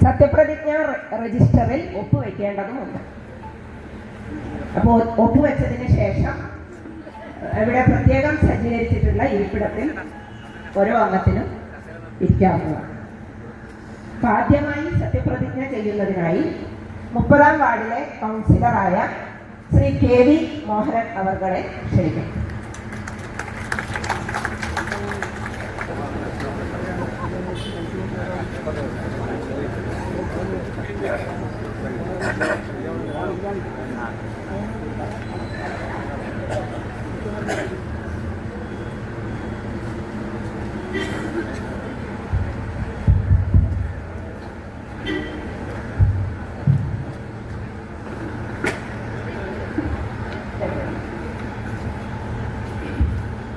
സത്യപ്രതിജ്ഞ രജിസ്റ്ററിൽ ഒപ്പുവെക്കേണ്ടതുമുണ്ട്. അപ്പോൾ ഒപ്പുവെച്ചതിന് ശേഷം ഇവിടെ പ്രത്യേകം സജ്ജീകരിച്ചിട്ടുള്ള ഇരിപ്പിടത്തിൽ ഓരോ അംഗത്തിനും ഇരിക്കാവുന്നതാണ്. ആദ്യമായി സത്യപ്രതിജ്ഞ ചെയ്യുന്നതിനായി 30-ാം വാർഡിലെ കൗൺസിലറായ ശ്രീ KV മോഹനൻ അവർകളെ ക്ഷണിക്കും.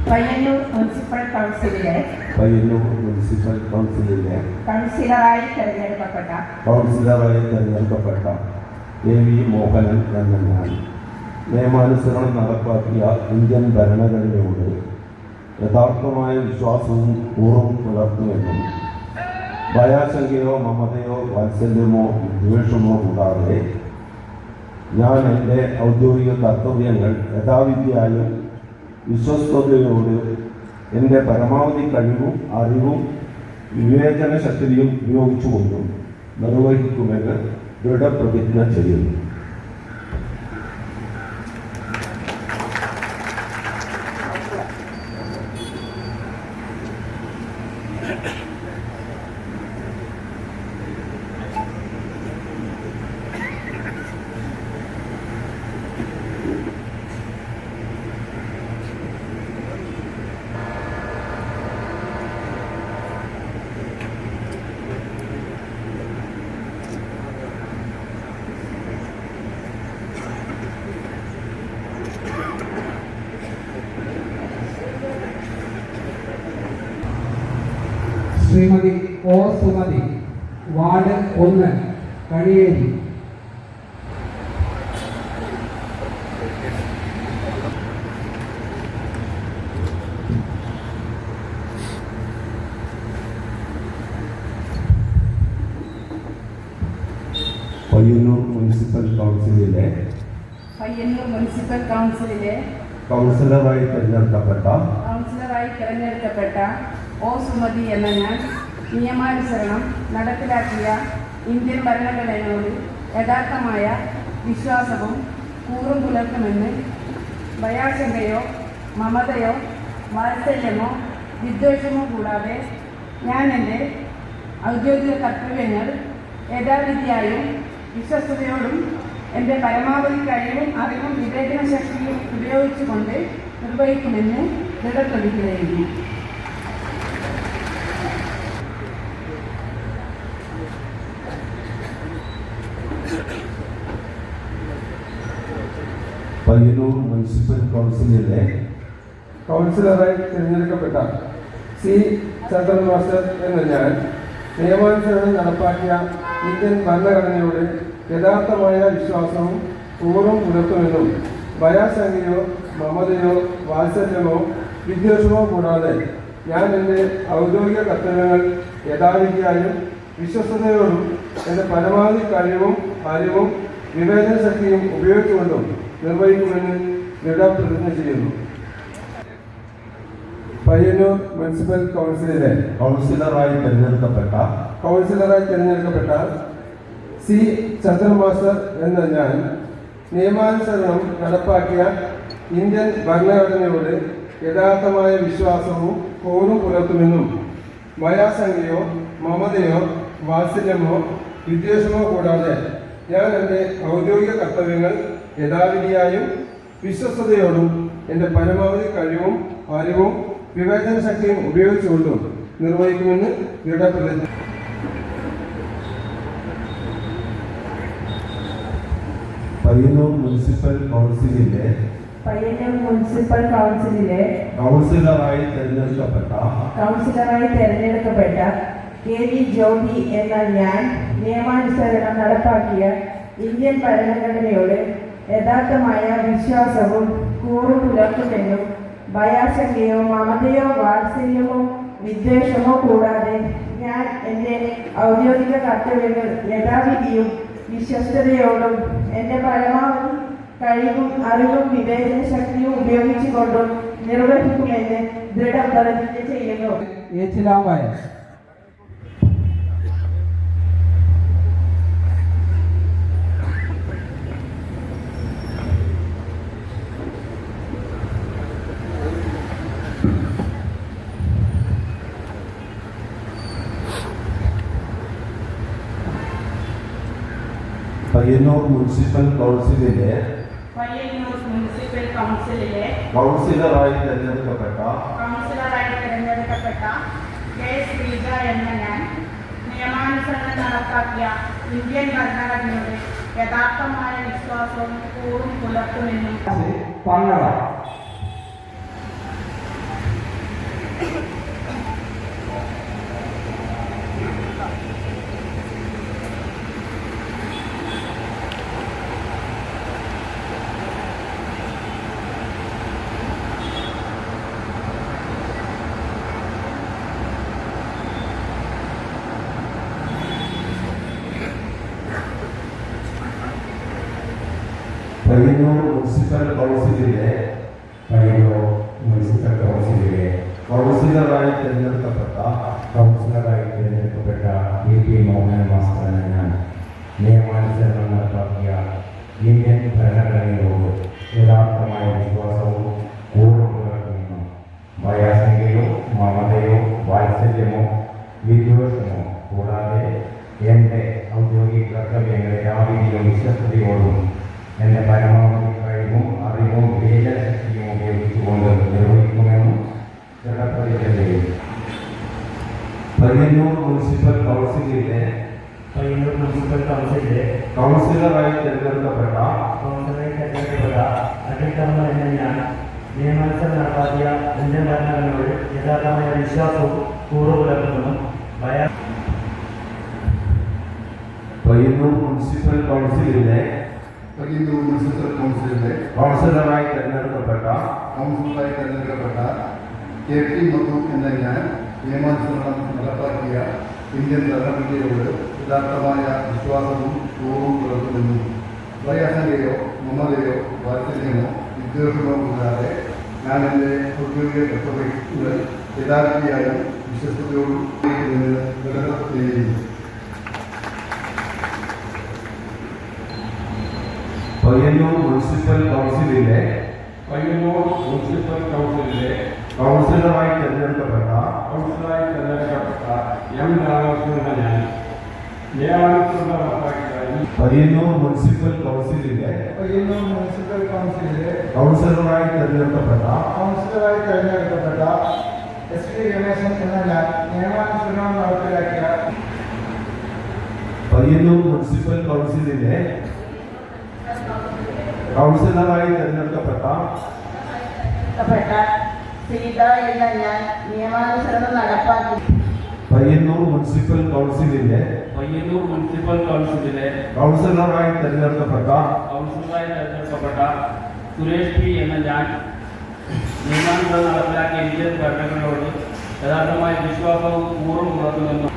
പയ്യന്നൂർ മുനിസിപ്പൽ കൗൺസിലിലെ കൗൺസിലറായി തെരഞ്ഞെടുക്കപ്പെട്ട KV മോഹനൻ എന്ന ഞാൻ നിയമാനുസരണം നടപ്പാക്കിയ ഇന്ത്യൻ ഭരണഘടനയോട് യഥാർത്ഥമായ വിശ്വാസവും കൂറും പുലർത്തുമെന്നും ഭയാശങ്കയോ മമതയോ വാത്സല്യമോ വിദ്വേഷമോ കൂടാതെ ഞാൻ എൻ്റെ ഔദ്യോഗിക കർത്തവ്യങ്ങൾ യഥാവിധിയായും വിശ്വസ്തയോട് എൻ്റെ പരമാവധി കഴിവും അറിവും വിവേചന ശക്തിയും ഉപയോഗിച്ചുകൊണ്ടും നിർവഹിക്കുമെന്ന് ദൃഢപ്രതിജ്ഞ ചെയ്യുന്നു. Shrimati O. Sumathi, ward 1, Kaniyeri. Payyanur municipal കൗൺസിലിലെ കൗൺസിലറായി തിരഞ്ഞെടുക്കപ്പെട്ട O. സുമതി എന്ന ഞാൻ നിയമാനുസരണം നടപ്പിലാക്കിയ ഇന്ത്യൻ ഭരണഘടനയോട് യഥാർത്ഥമായ വിശ്വാസവും കൂറും പുലർത്തുമെന്ന് ഭയാശങ്കയോ മമതയോ വാത്സല്യമോ വിദ്വേഷമോ കൂടാതെ ഞാൻ എൻ്റെ ഔദ്യോഗിക കർത്തവ്യങ്ങൾ യഥാവിധിയായും വിശ്വസ്തയോടും എൻ്റെ പരമാവധി കഴിവും അറിവും വിവേചന ശക്തിയും ഉപയോഗിച്ചുകൊണ്ട് നിർവഹിക്കുമെന്ന് ദൃഢപ്രതിജ്ഞ ചെയ്യുന്നു. പയ്യന്നൂർ മുനിസിപ്പൽ കൗൺസിലിലെ കൗൺസിലറായി തിരഞ്ഞെടുക്കപ്പെട്ട C. ചന്ദ്രൻ മാസ്റ്റർ എന്ന ഞാൻ നിയമാനുസരണം നടപ്പാക്കിയ ഇന്ത്യൻ ഭരണഘടനയോട് യഥാർത്ഥമായ വിശ്വാസവും കൂറും പുലർത്തുമെന്നും ഭയാശങ്കയോ മമതയോ വാത്സല്യമോ വിദ്വേഷമോ കൂടാതെ ഞാൻ എൻ്റെ ഔദ്യോഗിക കർത്തവ്യങ്ങൾ യഥാവിധിയായും വിശ്വസ്തയോടും എൻ്റെ പരമാവധി കഴിവും അറിവും വിവേചന ശക്തിയും ഉപയോഗിച്ചുകൊണ്ടും നിർവഹിക്കുമെന്ന് ദൃഢപ്രതിജ്ഞ ചെയ്യുന്നു. പയ്യന്നൂർ മുനിസിപ്പൽ കൗൺസിലിലെ കൗൺസിലറായി തിരഞ്ഞെടുക്കപ്പെട്ട C. ചന്ദ്രൻ മാസ്റ്റർ എന്ന ഞാൻ നിയമാനുസരണം നടപ്പാക്കിയ ഇന്ത്യൻ ഭരണഘടനയോട് യഥാർത്ഥമായ വിശ്വാസവും കൂറും പുലർത്തുമെന്നും ഭയാശങ്കയോ മമതയോ വാത്സല്യമോ വിദ്വേഷമോ കൂടാതെ ഞാൻ എൻ്റെ ഔദ്യോഗിക കർത്തവ്യങ്ങൾ യഥാവിധിയായും വിശ്വസ്തയോടും എൻ്റെ പരമാവധി കഴിവും അറിവും വിവേചന ശക്തിയും ഉപയോഗിച്ചുകൊണ്ടും നിർവഹിക്കുമെന്ന് ദൃഢപ്രതിജ്ഞ. പയ്യന്നൂർ മുനിസിപ്പൽ കൗൺസിലിലെ കൗൺസിലറായി തിരഞ്ഞെടുക്കപ്പെട്ട KV ജ്യോതി എന്ന ഞാൻ നിയമാനുസരണം നടപ്പാക്കിയ ഇന്ത്യൻ ഭരണഘടനയോട് യഥാർത്ഥമായ വിശ്വാസവും കൂറും പുലർത്തുമെന്നും ഭയാശങ്കയോ മമതയോ വാത്സല്യമോ വിദ്വേഷമോ കൂടാതെ ഞാൻ ഞാൻ എൻ്റെ ഔദ്യോഗിക കർത്തവ്യങ്ങൾ യഥാവിധിയും വിശ്വസ്തയോടും എൻ്റെ പരമാവധി കഴിവും അറിവും വിവേചന ശക്തിയും ഉപയോഗിച്ചുകൊണ്ടും നിർവഹിക്കുമെന്ന് ദൃഢപ്രതിജ്ഞ ചെയ്യുന്നു. ഏച്ചിലാവായ പയ്യന്നൂർ മുനിസിപ്പൽ കൗൺസിലിലെ പയ്യന്നൂർ മുനിസിപ്പൽ കൗൺസിലിലെ കൗൺസിലറായി തിരഞ്ഞെടുക്കപ്പെട്ട കെ ശ്രീജ എന്ന ഞാൻ നിയമാനുസരണം നടപ്പാക്കിയ ഇന്ത്യൻ ഭരണഘടനയുടെ യഥാർത്ഥമായ വിശ്വാസവും കൂറും പുലർത്തുമെന്നും പന്നട പയ്യന്നൂർ മുനിസിപ്പൽ കൗൺസിലിലെ കൗൺസിലറായി തിരഞ്ഞെടുക്കപ്പെട്ട പി മോഹൻ മാസ്റ്റർ എന്ന ഞാൻ നിയമാനുസരണം നടപ്പാക്കിയ ഇന്ത്യൻ ഭരണഘടനയോട് യഥാർത്ഥമായ വിശ്വാസവും കൂറും പുലർത്തുമെന്നും ഭയാശങ്കയോ മമതയോ വാത്സല്യമോ വിദ്വേഷമോ കൂടാതെ എൻ്റെ ഔദ്യോഗിക കർത്തവ്യങ്ങളെ യാതൊരു വിശ്വസ്തയോടും എൻ്റെ പരമാവധി കഴിവും അറിവും വിവേചന ശക്തിയും ഉപയോഗിച്ചുകൊണ്ട് നിർവഹിക്കുമെന്നും ദൃഢപ്രതിജ്ഞ ചെയ്യുന്നു. പയ്യന്നൂർ മുനിസിപ്പൽ കൗൺസിലിലെ കൗൺസിലറായി തിരഞ്ഞെടുക്കപ്പെട്ട അടിക്കർമ്മ എന്ന ഞാൻ നിയമാനുസരണം നടപ്പാക്കിയ ഇന്ത്യൻ ഭരണഘടനയോട് യഥാർത്ഥമായ വിശ്വാസവും കൂറു പുലർത്തുമെന്നും പയ്യന്നൂർ മുനിസിപ്പൽ കൗൺസിലിലെ കൗൺസിലറായി തിരഞ്ഞെടുക്കപ്പെട്ട കെ പി മധു എന്ന ഞാൻ നിയമാനുസരണം നടപ്പാക്കിയ ഇന്ത്യൻ ഭരണഘടനയോട് യഥാർത്ഥമായ വിശ്വാസവും കൂറും പുലർത്തുമെന്നും ഭയാശങ്കയോ മമതയോ വാത്സല്യമോ വിദ്വേഷമോ കൂടാതെ ഞാൻ എൻ്റെ ഔദ്യോഗിക കർത്തവ്യങ്ങൾ യഥാർത്ഥിയായും വിശ്വസ്തയോടും ചെയ്യുന്നു. പയ്യന്നൂർ മുനിസിപ്പൽ കൗൺസിലിലെ കൗൺസിലറായി തിരഞ്ഞെടുക്കപ്പെട്ട എം രാമകൃഷ്ണൻ എന്ന ഞാൻ നിയമാനുസരണം നടപ്പാക്കിയ പയ്യന്നൂർ മുനിസിപ്പൽ കൗൺസിലിലെ കൗൺസിലറായി തിരഞ്ഞെടുക്കപ്പെട്ട എസ് പി രമേശൻ എന്ന ഞാൻ നിയമാനുസരണം നടപ്പിലാക്കിയ പയ്യന്നൂർ മുനിസിപ്പൽ കൗൺസിലിലെ കൗൺസിലറായി തിരഞ്ഞെടുക്കപ്പെട്ട സീത എന്ന ഞാൻ നിയമാനുസരണം നടപ്പാക്കി പയ്യന്നൂർ മുനിസിപ്പൽ കൗൺസിലിലെ കൗൺസിലറായി തിരഞ്ഞെടുക്കപ്പെട്ട സുരേഷ് പി എന്ന ഞാൻ നിയമാനുസരണം നടപ്പിലാക്കിയ ഇന്ത്യൻ ഭരണഘടനയോട് യഥാർത്ഥമായ വിശ്വാസവും കൂറും പുലർത്തുമെന്നും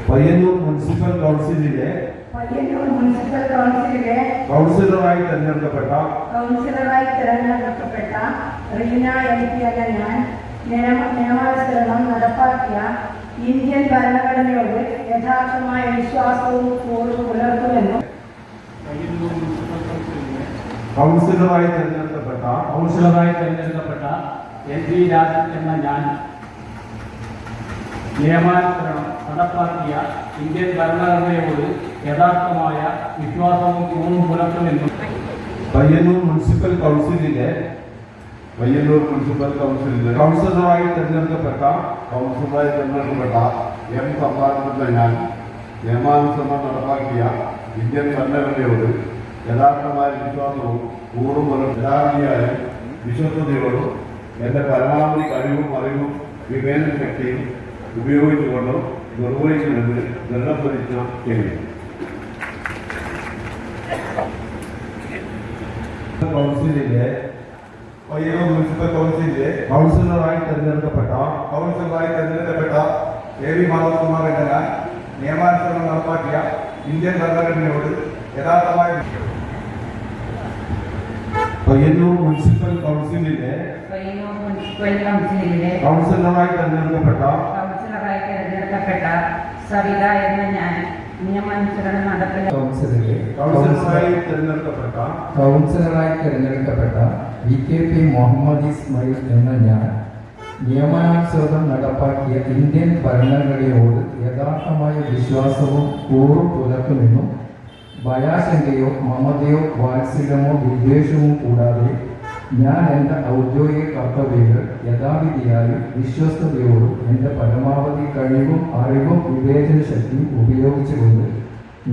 പയ്യന്നൂർ മുനിസിപ്പൽ കൗൺസിലിലെ കൗൺസിലറായി തിരഞ്ഞെടുക്കപ്പെട്ട റീന എം പി എന്ന ഞാൻ നിയമാനുസരണം നടപ്പാക്കിയ ഇന്ത്യൻ ഭരണഘടനയോട് യഥാർത്ഥമായ വിശ്വാസവും കൂറും പുലർത്തുമെന്നും കൗൺസിലറായി തിരഞ്ഞെടുക്കപ്പെട്ട എൻ പി രാജൻ എന്ന ഞാൻ നിയമാനുസരണം നടപ്പാക്കിയ ഇന്ത്യൻ ഭരണഘടനയോട് യഥാർത്ഥമായ വിശ്വാസവും കൂറും പുലർത്തുമെന്നും പയ്യന്നൂർ മുനിസിപ്പൽ കൗൺസിലിലെ പയ്യന്നൂർ മുനിസിപ്പൽ കൗൺസിലിലെ കൗൺസിലറായി തെരഞ്ഞെടുക്കപ്പെട്ട എം സമ്പാദന ഞാൻ നിയമാനുസരണം നടപ്പാക്കിയ ഇന്ത്യൻ ഭരണഘടനയോട് യഥാർത്ഥമായ വിശ്വാസവും യഥാർത്ഥിയായ വിശ്വസ്തയോടും എൻ്റെ പരമാവധി കഴിവും അറിവും വിവേചന ശക്തിയും ഉപയോഗിച്ചുകൊണ്ടും നിർവഹിക്കുമെന്ന് ദൃഢപ്രതിജ്ഞ ചെയ്യുന്നു. കൗൺസിലിലെ പയ്യന്നൂർ മുനിസിപ്പൽ കൗൺസിലിലെ കൗൺസിലറായി തെരഞ്ഞെടുക്കപ്പെട്ട എ.വി. മാധവകുമാർ എന്ന ഞാൻ നിയമാനുസരണം നടപ്പാക്കിയ ഇന്ത്യൻ ഭരണഘടനയോട് യഥാർത്ഥമായ പയ്യന്നൂർ മുനിസിപ്പൽ കൗൺസിലിലെ കൗൺസിലറായി തെരഞ്ഞെടുക്കപ്പെട്ട സവിത എന്ന ഞാൻ നിയമാനുസരണം കൗൺസിലറായി തെരഞ്ഞെടുക്കപ്പെട്ട VKP മുഹമ്മദ് ഇസ്മായിൽ എന്ന ഞാൻ നിയമാനുസൃതം നടപ്പാക്കിയ ഇന്ത്യൻ ഭരണഘടനയോട് യഥാർത്ഥമായ വിശ്വാസവും കൂറും പുലർത്തുമെന്നും ഭയാശങ്കയോ മമതയോ വാത്സല്യമോ വിദ്വേഷവും കൂടാതെ ഞാൻ എൻ്റെ ഔദ്യോഗിക കർത്തവ്യങ്ങൾ യഥാവിധിയായും വിശ്വസ്തയോടും എൻ്റെ പരമാവധി കഴിവും അറിവും വിവേചന ശക്തിയും ഉപയോഗിച്ചുകൊണ്ട്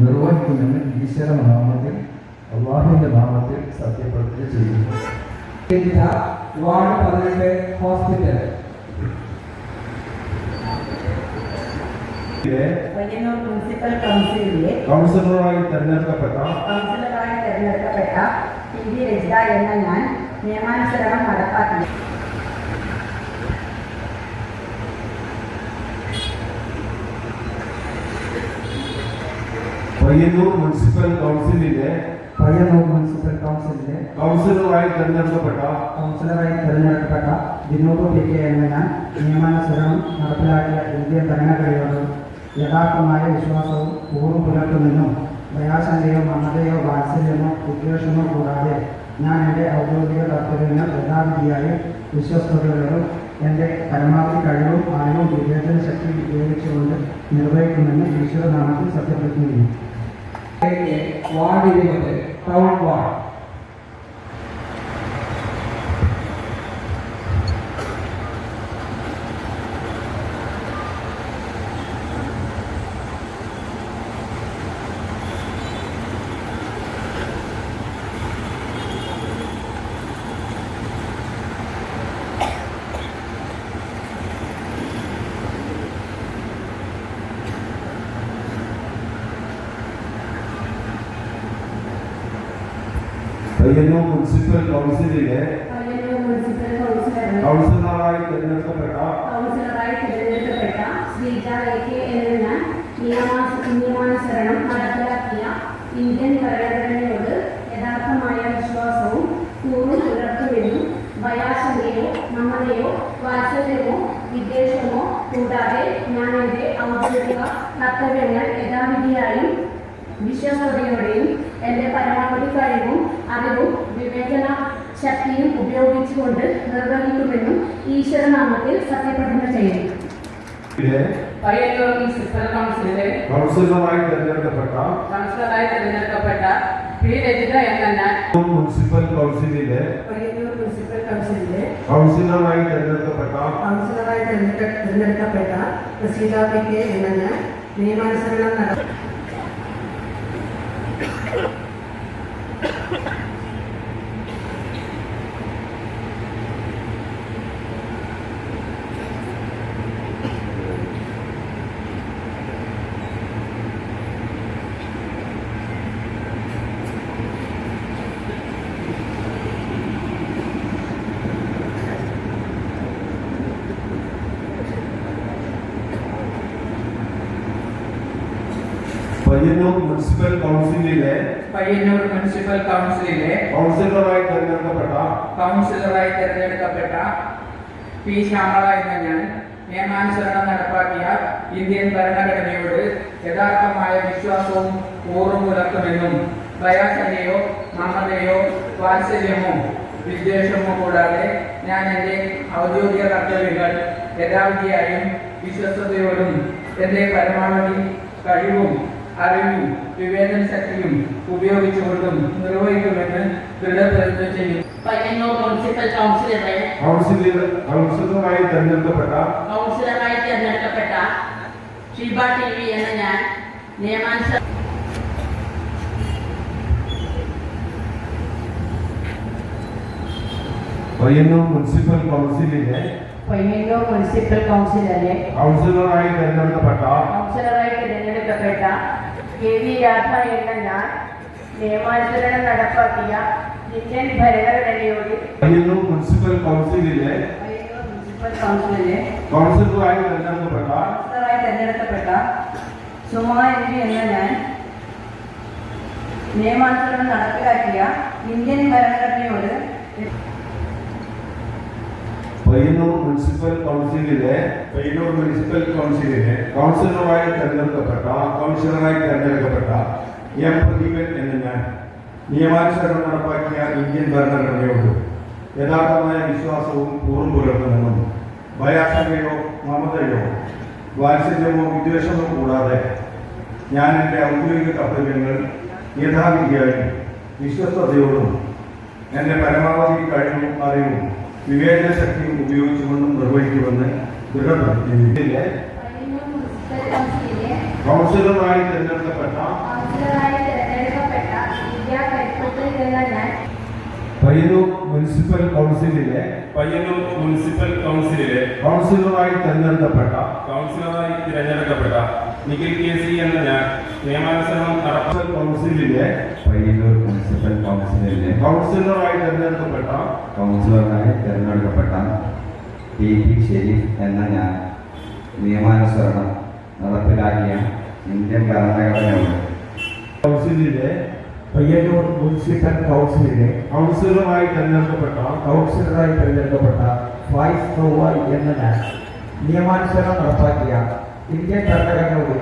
നിർവഹിക്കുമെന്ന് ഈശ്വരനാമത്തിൽ അള്ളാഹുവിൻ്റെ നാമത്തിൽ സത്യപ്രതിജ്ഞ ചെയ്യുന്നു. വാർഡ് 18 ഹോസ്പിറ്റൽ പയ്യന്നൂർ മുനിസിപ്പൽ കൗൺസിലിലെ കൗൺസിലറായി തെരഞ്ഞെടുക്കപ്പെട്ട ടി.വി. രജിത എന്ന ഞാൻ നിയമാനുസരണം നടപ്പാക്കി പയ്യന്നൂർ മുനിസിപ്പൽ കൗൺസിലിലെ കൗൺസിലറായി തെരഞ്ഞെടുക്കപ്പെട്ട വിനോദ് പി കെ എന്ന ഞാൻ നിയമാനുസരണം നടപ്പിലാക്കിയ ഇന്ത്യൻ ഭരണഘടനയോട് യഥാർത്ഥമായ വിശ്വാസവും കൂറും പുലർത്തുമെന്നും ഭയാശങ്കയോ മമതയോ വാത്സല്യമോ വിദ്വേഷമോ കൂടാതെ ഞാൻ എൻ്റെ ഔദ്യോഗിക കർത്തവ്യങ്ങൾ യഥാവിധിയായും വിശ്വസ്തയോടും എൻ്റെ പരമാവധി കഴിവും അറിവും വിവേചന ശക്തി ഉപയോഗിച്ചുകൊണ്ട് നിർവഹിക്കുമെന്ന് ഈശ്വരനാമത്തിൽ സത്യപ്രതിജ്ഞ ചെയ്യുന്നു. Ward 20 town ward Payyanur municipal കൗൺസിലിലെ കൗൺസിലറായി തെരഞ്ഞെടുക്കപ്പെട്ട ശ്രീജ A.K. എന്ന ഞാൻ നിയമാനുസരണം നടപ്പിലാക്കിയ ഇന്ത്യൻ ഭരണഘടനയോട് യഥാർത്ഥമായ വിശ്വാസവും കൂറും പുലർത്തുമെന്നും ഭയാശങ്കയോ മമതയോ വാത്സല്യമോ വിദ്വേഷമോ കൂടാതെ ഞാൻ എൻ്റെ ഔദ്യോഗിക കർത്തവ്യങ്ങൾ യഥാവിധിയായും വിശ്വസ്തയോടെയും എൻ്റെ പരമാവധി കഴിവും അറിവും വിവേചന ശക്തിയും ഉപയോഗിച്ചുകൊണ്ട് നിർവഹിക്കുമെന്നും ഈശ്വരനാമത്തിൽ സത്യപ്രതിജ്ഞ ചെയ്യുന്നു. പയ്യന്നൂർ മുനിസിപ്പൽ കൗൺസിലിലെ കൗൺസിലറായി തെരഞ്ഞെടുക്കപ്പെട്ട പി. രജിത എന്ന ഞാൻ മുനിസിപ്പൽ കൗൺസിലിലെ പയ്യന്നൂർ മുനിസിപ്പൽ കൗൺസിലിലെ കൗൺസിലറായി തെരഞ്ഞെടുക്കപ്പെട്ട സീത P.K. എന്ന ഞാൻ നിയമാനുസരണം പയ്യന്നൂർ മുനിസിപ്പൽ കൗൺസിലിലെ കൗൺസിലറായി തെരഞ്ഞെടുക്കപ്പെട്ട പി. ശ്യാമള എന്ന ഞാൻ നിയമാനുസരണം നടപ്പാക്കിയ ഇന്ത്യൻ ഭരണഘടനയോട് യഥാർത്ഥമായ വിശ്വാസവും കൂറും പുലർത്തുമെന്നും ഭയാശങ്കയോ മമതയോ വാത്സല്യമോ വിദ്വേഷമോ കൂടാതെ ഞാൻ എൻ്റെ ഔദ്യോഗിക കർത്തവ്യങ്ങൾ യഥാവിധിയായും വിശ്വസ്തയോടും എൻ്റെ പരമാവധി കഴിവും അറിവും വിവേചന ശക്തിയും ഉപയോഗിച്ചുകൊണ്ടും നിർവഹിക്കുമെന്ന് ദൃഢപ്രതിജ്ഞ ചെയ്യുന്നു. പയ്യന്നൂർ മുനിസിപ്പൽ കൗൺസിലറെ കൗൺസിലറായി തെരഞ്ഞെടുക്കപ്പെട്ട കൗൺസിലറായി തിരഞ്ഞെടുക്കപ്പെട്ട ഷീബ ടി വി എന്ന ഞാൻ നിയമാനുസരണം പയ്യന്നൂർ മുനിസിപ്പൽ കൗൺസിലിലെ പയ്യന്നൂർ മുനിസിപ്പൽ കൗൺസിലിലെ കൗൺസിലറായി തെരഞ്ഞെടുക്കപ്പെട്ട കെ വി രാധ എന്ന ഞാൻ നിയമാനുസരണം നടപ്പാക്കിയ ഇന്ത്യൻ ഭരണഘടനയോട് പയ്യന്നൂർ മുനിസിപ്പൽ കൗൺസിലിലെ കൗൺസിലറായി തെരഞ്ഞെടുക്കപ്പെട്ട സുമാ എം പി എന്ന ഞാൻ നിയമാനുസരണം നടപ്പിലാക്കിയ ഇന്ത്യൻ ഭരണഘടനയോട് പയ്യന്നൂർ മുനിസിപ്പൽ കൗൺസിലിലെ കൗൺസിലറായി തെരഞ്ഞെടുക്കപ്പെട്ട എം പ്രദീപൻ എന്ന ഞാൻ നിയമാനുസരണം നടപ്പാക്കിയ ഇന്ത്യൻ ഭരണഘടനയോട് യഥാർത്ഥമായ വിശ്വാസവും കൂറും പുലർത്തുമെന്നും ഭയാശങ്കയോ മമതയോ വാത്സല്യമോ വിദ്വേഷമോ കൂടാതെ ഞാൻ എൻ്റെ ഔദ്യോഗിക കർത്തവ്യങ്ങൾ യഥാവിധിയായി വിശ്വസ്തയോടും എൻ്റെ പരമാവധി കഴിവും അറിവും വിവേചന ശക്തിയും ഉപയോഗിച്ചുകൊണ്ടും നിർവഹിക്കുമെന്ന് ദൃഢപ്രതിജ്ഞ കൗൺസിലറായി തിരഞ്ഞെടുക്കപ്പെട്ട പയ്യന്നൂർ മുനിസിപ്പൽ കൗൺസിലിലെ കൗൺസിലറായി തിരഞ്ഞെടുക്കപ്പെട്ട നിഖിൽ KC എന്ന ഞാൻ നിയമാനുസരണം നടപ്പാക്കൽ കൗൺസിലിലെ പയ്യന്നൂർ മുനിസിപ്പൽ കൗൺസിലിലെ കൗൺസിലറായി തിരഞ്ഞെടുക്കപ്പെട്ട TP ഷെരീഫ് എന്ന ഞാൻ നിയമാനുസരണം നടപ്പിലാക്കിയ ഇന്ത്യൻ ഭരണഘടനയോട് കൗൺസിലിലെ പയ്യന്നൂർ മുനിസിപ്പൽ കൗൺസിലിലെ കൗൺസിലറായി തിരഞ്ഞെടുക്കപ്പെട്ട ഫായിസ് ചൊവ്വായി എന്ന ഞാൻ നിയമാനുസരണം നടപ്പാക്കിയ ഇന്ത്യൻ ഭരണഘടനയോട്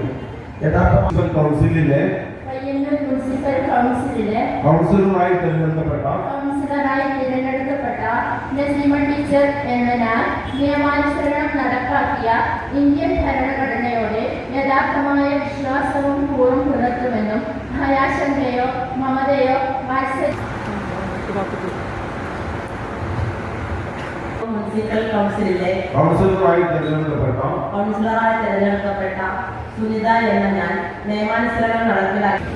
മുനിസിപ്പൽ കൗൺസിലിലെ പയ്യന്നൂർ മുനിസിപ്പൽ കൗൺസിലിലെ കൗൺസിലറായി തിരഞ്ഞെടുക്കപ്പെട്ട നസീമ ടീച്ചർ എന്ന ഞാൻ നിയമാനുസരണം നടപ്പാക്കിയ ഇന്ത്യൻ ഭരണഘടനയോട് യഥാർത്ഥമായ വിശ്വാസവും കൂറും പുലർത്തുമെന്നും ഭയാശങ്കയോ മമതയോ മുനിസിപ്പൽ കൗൺസിലിലെ കൗൺസിലറായി തിരഞ്ഞെടുക്കപ്പെട്ട സുനിത എന്ന ഞാൻ നിയമാനുസരണം നടപ്പിലാക്കി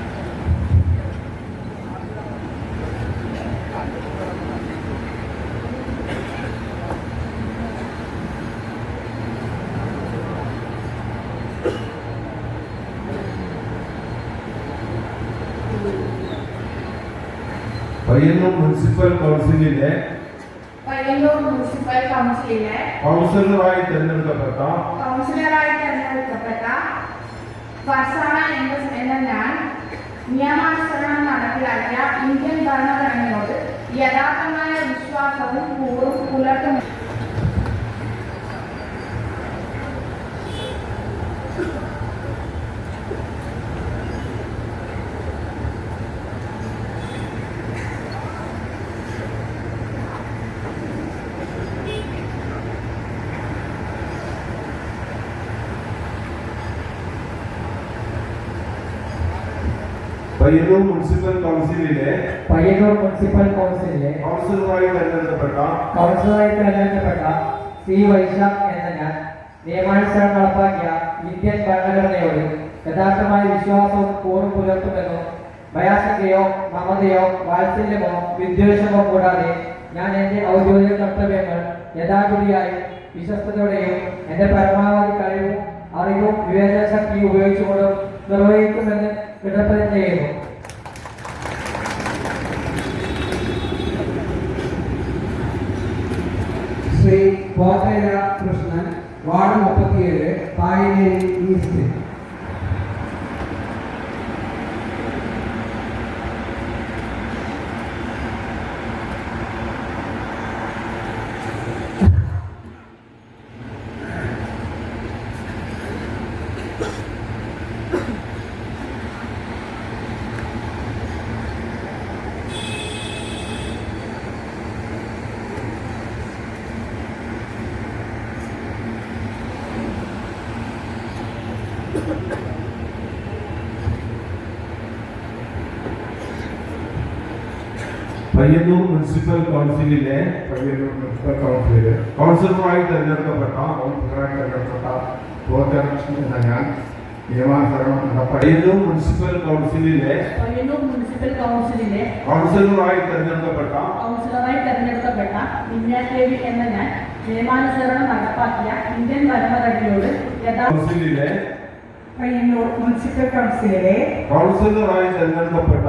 പയ്യന്നൂർ മുനിസിപ്പൽ കൗൺസിലിലെ കൗൺസിലറായി തിരഞ്ഞെടുക്കപ്പെട്ട ഫർസാന എന്ന ഞാൻ നിയമാനുസരണം നടപ്പിലാക്കിയ ഇന്ത്യൻ ഭരണഘടനയോട് യഥാർത്ഥമായ വിശ്വാസവും കൂറും പുലർത്തും. പയ്യന്നൂർ മുനിസിപ്പൽ കൗൺസിലിലെ കൗൺസിലറായി തിരഞ്ഞെടുക്കപ്പെട്ട C വൈശാഖ് എന്ന ഞാൻ നിയമാനുസരണം നടപ്പാക്കിയ ഇന്ത്യൻ ഭരണഘടനയോട് യഥാർത്ഥമായ വിശ്വാസവും കൂറും പുലർത്തുമെന്നും ഭയാശങ്കയോ മമതയോ വാത്സല്യമോ വിദ്വേഷമോ കൂടാതെ ഞാൻ എൻ്റെ ഔദ്യോഗിക കർത്തവ്യങ്ങൾ യഥാവിധിയായും വിശ്വസ്തയോടെയും എൻ്റെ പരമാവധി കഴിവും അറിവും വിവേചന ശക്തിയും ഉപയോഗിച്ചുകൊണ്ടും നിർവഹിക്കുമെന്ന് ദൃഢപ്രതിജ്ഞ ചെയ്യുന്നു. Shri Kottayara Krishnan, ward 37, Thayineri east. Payyanur municipal കൗൺസിലിലെ പയ്യന്നൂർ മുനിസിപ്പൽ കൗൺസിലിലെ കൗൺസിലറായി തെരഞ്ഞെടുക്കപ്പെട്ട കൗൺസിലറായി തെരഞ്ഞെടുക്കപ്പെട്ട ഗോചരലക്ഷ്മി എന്ന ഞാൻ നിയമാനുസരണം നടപ്പാക്കി പയ്യന്നൂർ മുനിസിപ്പൽ കൗൺസിലിലെ പയ്യന്നൂർ മുനിസിപ്പൽ കൗൺസിലിലെ കൗൺസിലറായി തെരഞ്ഞെടുക്കപ്പെട്ട വിദ്യാദേവി എന്ന ഞാൻ നിയമാനുസരണം നടപ്പാക്കിയ ഇന്ത്യൻ ഭരണഘടനയോട് കൗൺസിലിലെ പയ്യന്നൂർ മുനിസിപ്പൽ കൗൺസിലിലെ കൗൺസിലറായി തെരഞ്ഞെടുക്കപ്പെട്ട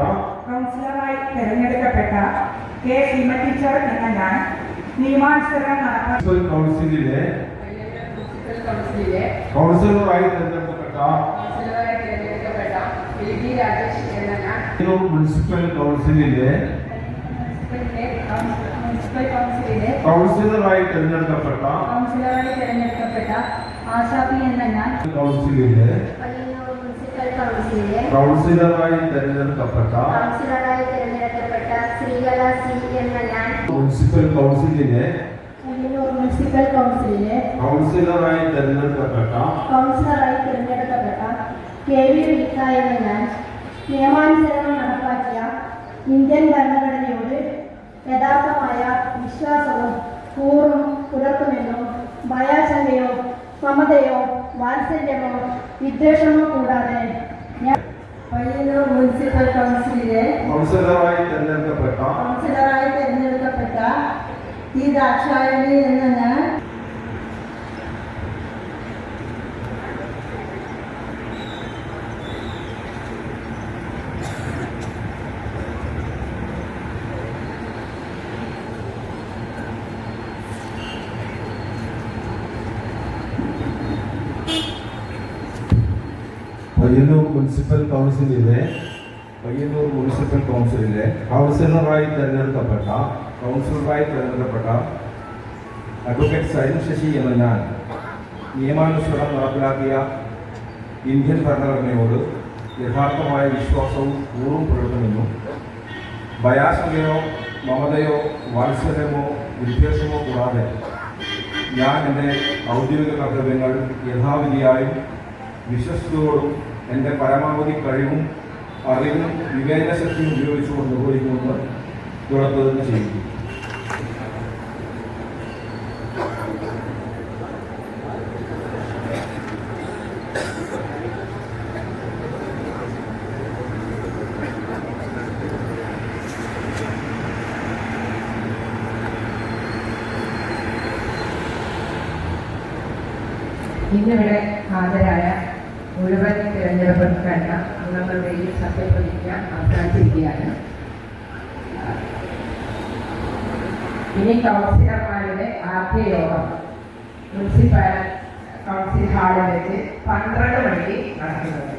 കെ സീമ ടീച്ചർ എന്ന ഞാൻ നിയമാനുസരണം നടപ്പാക്കിയ മുനിസിപ്പൽ കൗൺസിലിലെ കൗൺസിലറായി തെരഞ്ഞെടുക്കപ്പെട്ട രാജേഷ് എന്ന ഞാൻ പയ്യന്നൂർ മുനിസിപ്പൽ കൗൺസിലിലെ കൗൺസിലറായി തെരഞ്ഞെടുക്കപ്പെട്ട ആശാപി എന്ന ഞാൻ കൗൺസിലിലെ പയ്യന്നൂർ മുനിസിപ്പൽ കൗൺസിലിലെ കൗൺസിലറായി തെരഞ്ഞെടുക്കപ്പെട്ട ശ്രീകല സി എന്ന ഞാൻ മുനിസിപ്പൽ കൗൺസിലിലെ പയ്യന്നൂർ മുനിസിപ്പൽ കൗൺസിലിലെ കൗൺസിലറായി തെരഞ്ഞെടുക്കപ്പെട്ട കെ വി റീത്ത എന്ന ഞാൻ നിയമാനുസരണം നടപ്പാക്കിയ ഇന്ത്യൻ ഭരണഘടനയോട് യഥാർത്ഥമായ വിശ്വാസവും കൂറും പുലർത്തുമെന്നും ഭയാശങ്കയോ മമതയോ വാത്സല്യമോ വിദ്വേഷമോ കൂടാതെ ഞാൻ പയ്യന്നൂർ മുനിസിപ്പൽ കൗൺസിലിലെ കൗൺസിലറായി തെരഞ്ഞെടുക്കപ്പെട്ട ടി ദാക്ഷായണി എന്ന ഞാൻ പയ്യന്നൂർ മുനിസിപ്പൽ കൗൺസിലിലെ കൗൺസിലറായി തെരഞ്ഞെടുക്കപ്പെട്ട അഡ്വക്കേറ്റ് സൈൻ ശശി എന്ന ഞാൻ നിയമാനുസരണം നടപ്പിലാക്കിയ ഇന്ത്യൻ ഭരണഘടനയോട് യഥാർത്ഥമായ വിശ്വാസവും കൂറും പുലർത്തുമെന്നും ഭയാശങ്കയോ മമതയോ വാത്സല്യമോ വിദ്വേഷമോ കൂടാതെ ഞാൻ എൻ്റെ ഔദ്യോഗിക കർത്തവ്യങ്ങൾ യഥാവിധിയായും വിശ്വസ്തയോടും എൻ്റെ പരമാവധി കഴിവും അറിവും വിവേചനശക്തിയും ഉപയോഗിച്ചുകൊണ്ട് നിർവഹിക്കുമെന്ന് ദൃഢപ്രതിജ്ഞ ചെയ്യുന്നു. ഇന്നിവിടെ ഹാജരായ മുഴുവൻ തിരഞ്ഞെടുക്കപ്പെട്ട അംഗങ്ങളുടെയും സത്യപ്രതിജ്ഞ അവസാനിച്ചിരിക്കുകയാണ്. ഇനി കൗൺസിലർമാരുടെ ആദ്യ യോഗം മുനിസിപ്പൽ കൗൺസിൽ ഹാളിൽ വെച്ച് 12 മണിക്ക് നടക്കുന്നത്.